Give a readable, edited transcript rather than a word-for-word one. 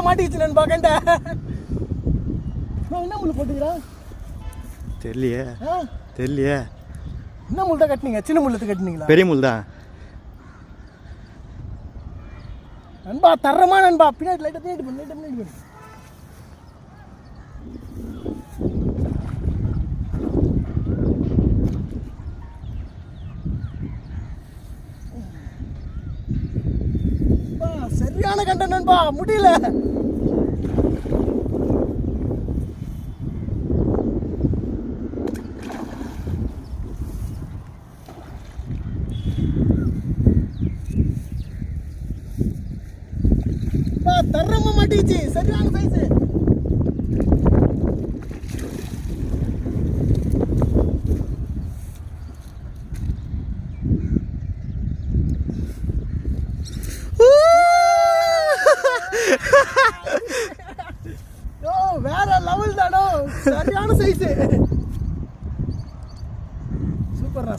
முள்ள மாட்டிக்கிச்சு நான் பாக்கண்ட. என்ன முள்ள போட்டுக்கிறா தெரியலையே. தெரியலையே. என்ன முள் தான் கட்டினீங்க? சின்ன முள்ளத்தை கட்டினீங்களா? பெரிய முள் தான் நண்பா. தரமா நண்பா. பின்னாடி லைட்டா பின்னாடி பண்ணு. சரியான கண்ட நண்பா. முடியல. தரமா மாட்டிச்சு. சரியான சைஸ். வேற லெவல் தானோ. சரியான சைஸ். சூப்பரா.